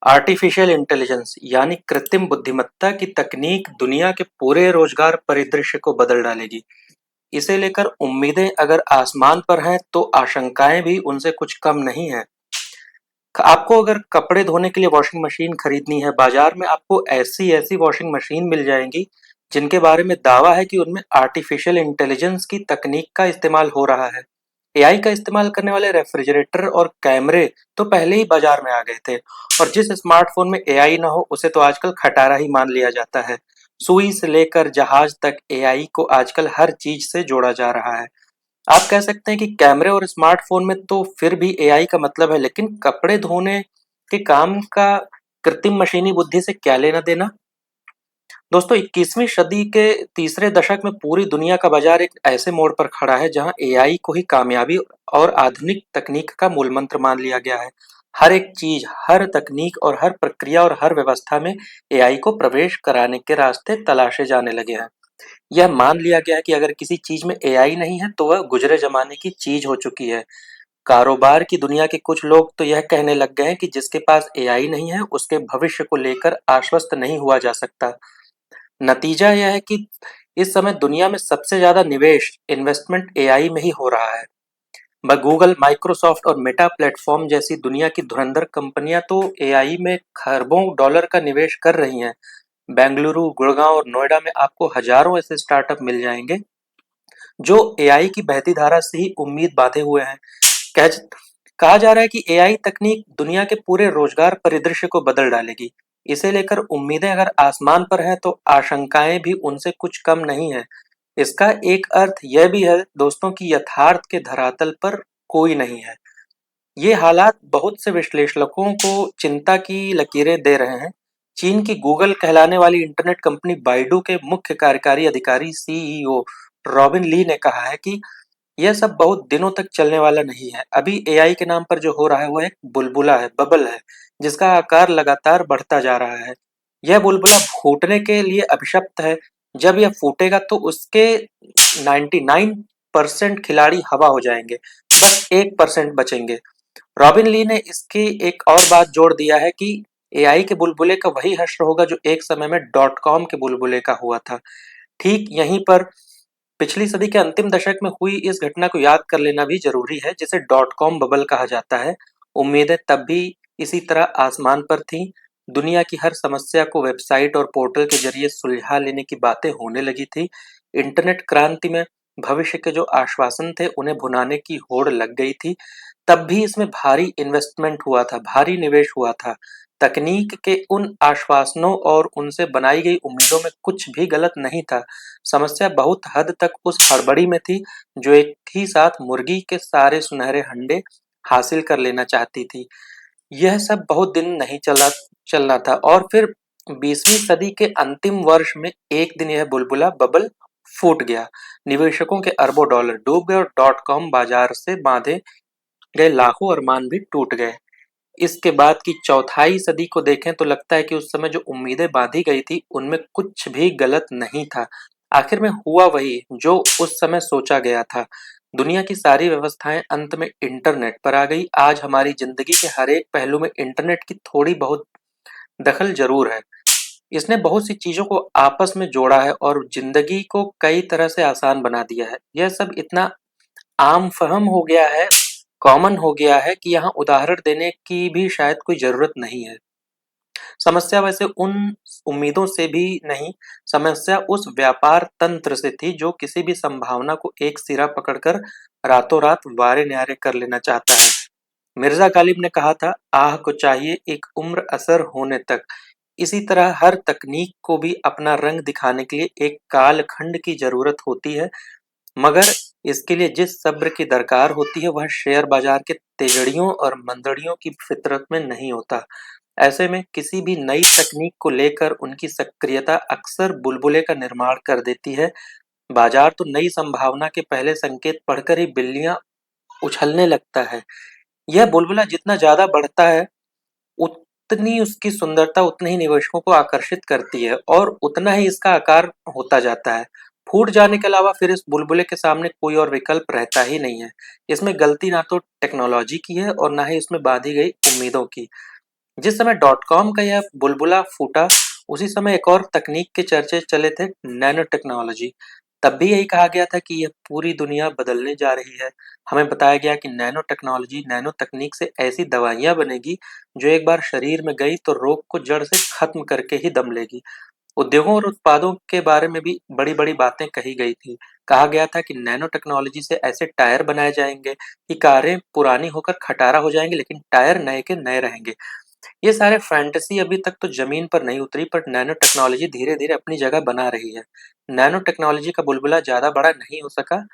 Artificial intelligence यानी कृत्रिम बुद्धिमत्ता की तकनीक दुनिया के पूरे रोजगार परिदृश्य को बदल डालेगी। इसे लेकर उम्मीदें अगर आसमान पर हैं तो आशंकाएं भी उनसे कुछ कम नहीं हैं। आपको अगर कपड़े धोने के लिए वॉशिंग मशीन खरीदनी है, बाजार में आपको ऐसी ऐसी वॉशिंग मशीन मिल जाएंगी जिनके बारे में दावा है कि उनमें आर्टिफिशियल इंटेलिजेंस की तकनीक का इस्तेमाल हो रहा है। एआई का इस्तेमाल करने वाले रेफ्रिजरेटर और कैमरे तो पहले ही बाजार में आ गए थे, और जिस स्मार्टफोन में एआई ना हो उसे तो आजकल खटारा ही मान लिया जाता है। सुई से लेकर जहाज तक एआई को आजकल हर चीज से जोड़ा जा रहा है। आप कह सकते हैं कि कैमरे और स्मार्टफोन में तो फिर भी एआई का मतलब है, लेकिन कपड़े धोने के काम का कृत्रिम मशीनी बुद्धि से क्या लेना देना। दोस्तों, 21वीं सदी के तीसरे दशक में पूरी दुनिया का बाजार एक ऐसे मोड़ पर खड़ा है जहां एआई को ही कामयाबी और आधुनिक तकनीक का मूल मंत्र मान लिया गया है। हर एक चीज, हर तकनीक और हर प्रक्रिया और हर व्यवस्था में एआई को प्रवेश कराने के रास्ते तलाशे जाने लगे हैं। यह मान लिया गया है कि अगर किसी चीज में एआई नहीं है तो वह गुजरे जमाने की चीज हो चुकी है। कारोबार की दुनिया के कुछ लोग तो यह कहने लग गए हैं कि जिसके पास एआई नहीं है उसके भविष्य को लेकर आश्वस्त नहीं हुआ जा सकता। नतीजा यह है कि इस समय दुनिया में सबसे ज्यादा निवेश, इन्वेस्टमेंट एआई में ही हो रहा है। गूगल, माइक्रोसॉफ्ट और मेटा प्लेटफॉर्म जैसी दुनिया की धुरंधर कंपनियां तो एआई में खरबों डॉलर का निवेश कर रही हैं। बेंगलुरु, गुड़गांव और नोएडा में आपको हजारों ऐसे स्टार्टअप मिल जाएंगे जो एआई की बहती धारा से ही उम्मीद बांधे हुए हैं। कह कहा जा रहा है कि एआई तकनीक दुनिया के पूरे रोजगार परिदृश्य को बदल डालेगी। इसे लेकर उम्मीदें अगर आसमान पर हैं तो आशंकाएं भी उनसे कुछ कम नहीं है। इसका एक अर्थ यह भी है दोस्तों कि यथार्थ के धरातल पर कोई नहीं है। ये हालात बहुत से विश्लेषकों को चिंता की लकीरें दे रहे हैं। चीन की गूगल कहलाने वाली इंटरनेट कंपनी बाइडू के मुख्य कार्यकारी अधिकारी सीईओ रॉबिन ली ने कहा है कि यह सब बहुत दिनों तक चलने वाला नहीं है। अभी एआई के नाम पर जो हो रहा है वो एक बुलबुला है, बबल है, जिसका आकार लगातार बढ़ता जा रहा है। यह बुलबुला फूटने के लिए अभिशप्त है। जब यह फूटेगा तो उसके 99% खिलाड़ी हवा हो जाएंगे, बस 1% बचेंगे। रॉबिन ली ने इसकी एक और बात जोड़ दिया है कि एआई के बुलबुले का वही हश्र होगा जो एक समय में डॉट कॉम के बुलबुले का हुआ था। ठीक यहीं पर पिछली सदी के अंतिम दशक में हुई इस घटना को याद कर लेना भी जरूरी है, जिसे डॉट कॉम बबल कहा जाता है। उम्मीदें तब भी इसी तरह आसमान पर थीं। दुनिया की हर समस्या को वेबसाइट और पोर्टल के जरिए सुलझा लेने की बातें होने लगी थी। इंटरनेट क्रांति में भविष्य के जो आश्वासन थे उन्हें भुनाने की होड़ लग गई थी। तब भी इसमें भारी इन्वेस्टमेंट हुआ था, भारी निवेश हुआ था। तकनीक के उन आश्वासनों और उनसे बनाई गई उम्मीदों में कुछ भी गलत नहीं था। समस्या बहुत हद तक उस हड़बड़ी में थी जो एक ही साथ मुर्गी के सारे सुनहरे अंडे हासिल कर लेना चाहती थी। यह सब बहुत दिन नहीं चलना था, और फिर 20वीं सदी के अंतिम वर्ष में एक दिन यह बुलबुला बबल फूट गया। निवेशकों के अरबों डॉलर डूब गए और डॉट कॉम बाजार से बांधे गए लाखों अरमान भी टूट गए। इसके बाद की चौथाई सदी को देखें तो लगता है कि उस समय जो उम्मीदें बांधी गई थी उनमें कुछ भी गलत नहीं था। आखिर में हुआ वही जो उस समय सोचा गया था। दुनिया की सारी व्यवस्थाएं अंत में इंटरनेट पर आ गई। आज हमारी जिंदगी के हर एक पहलू में इंटरनेट की थोड़ी बहुत दखल जरूर है। इसने बहुत सी चीजों को आपस में जोड़ा है और जिंदगी को कई तरह से आसान बना दिया है। यह सब इतना आम फहम हो गया है, कॉमन हो गया है कि यहाँ उदाहरण देने की भी शायद कोई जरूरत नहीं है। समस्या वैसे उन उम्मीदों से भी नहीं, समस्या उस व्यापार तंत्र से थी जो किसी भी संभावना को एक सिरा पकड़कर रातों रात वारे न्यारे कर लेना चाहता है। मिर्जा गालिब ने कहा था, आह को चाहिए एक उम्र असर होने तक। इसी तरह हर तकनीक को भी अपना रंग दिखाने के लिए एक कालखंड की जरूरत होती है, मगर इसके लिए जिस सब्र की दरकार होती है वह शेयर बाजार के तेजड़ियों और मंदड़ियों की फितरत में नहीं होता। ऐसे में किसी भी नई तकनीक को लेकर उनकी सक्रियता अक्सर बुलबुले का निर्माण कर देती है। बाजार तो नई संभावना के पहले संकेत पढ़कर ही बिल्लियां उछलने लगता है। यह बुलबुला जितना ज्यादा बढ़ता है उतनी उसकी सुंदरता उतने ही निवेशकों को आकर्षित करती है और उतना ही इसका आकार होता जाता है। फूट जाने के अलावा फिर इस बुलबुले के सामने कोई और विकल्प रहता ही नहीं है। इसमें गलती ना तो टेक्नोलॉजी की है और ना ही इसमें बांधी गई उम्मीदों की। जिस समय डॉट कॉम का यह बुलबुला फूटा, उसी समय एक और तकनीक के चर्चे चले थे, नैनो टेक्नोलॉजी। तब भी यही कहा गया था कि यह पूरी दुनिया बदलने जा रही है। हमें बताया गया कि नैनो टेक्नोलॉजी, नैनो तकनीक से ऐसी दवाइयाँ बनेगी, जो एक बार शरीर में गई तो रोग को जड़ से खत्म करके ही दम लेगी। उद्योगों और उत्पादों के बारे में भी बड़ी-बड़ी बातें कही गई थी। कहा गया था कि नैनो टेक्नोलॉजी से ऐसे टायर बनाए जाएंगे कि कारें पुरानी होकर खटारा हो जाएंगी, लेकिन टायर नए के नए रहेंगे। ये सारे फैंटेसी अभी तक तो जमीन पर नहीं उतरी, पर नैनो टेक्नोलॉजी धीरे-धीरे अपनी जगह बना रही है। नैनो टेक्नोलॉजी का बुलबुला ज़्यादा बड़ा नहीं हो सका,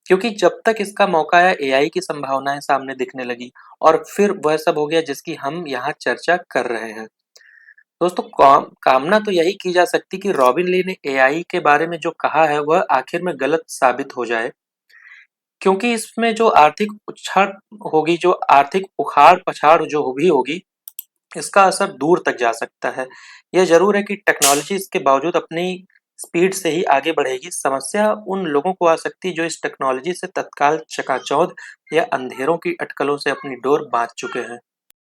क्योंकि जब तक इसका मौका आया, एआई की संभावनाएं सामने दिखने लगी, और फिर वह सब हो गया जिसकी हम यहाँ चर्चा कर रहे हैं। दोस्तों, कामना तो यही की जा सकती कि रॉबिन ली ने एआई के बारे में जो कहा है, वह आखिर में गलत साबित हो जाए, क्योंकि इसमें जो आर्थिक उछाड़ होगी, जो आर्थिक उखाड़-पछाड़ जो भी होगी, इसका असर दूर तक जा सकता है। यह ज़रूर है कि टेक्नोलॉजी इसके बावजूद अपनी स्पीड से ही आगे बढ़ेगी। समस्या उन लोगों को आ सकती है जो इस टेक्नोलॉजी से तत्काल चकाचौंध या अंधेरों की अटकलों से अपनी डोर बाँध चुके हैं।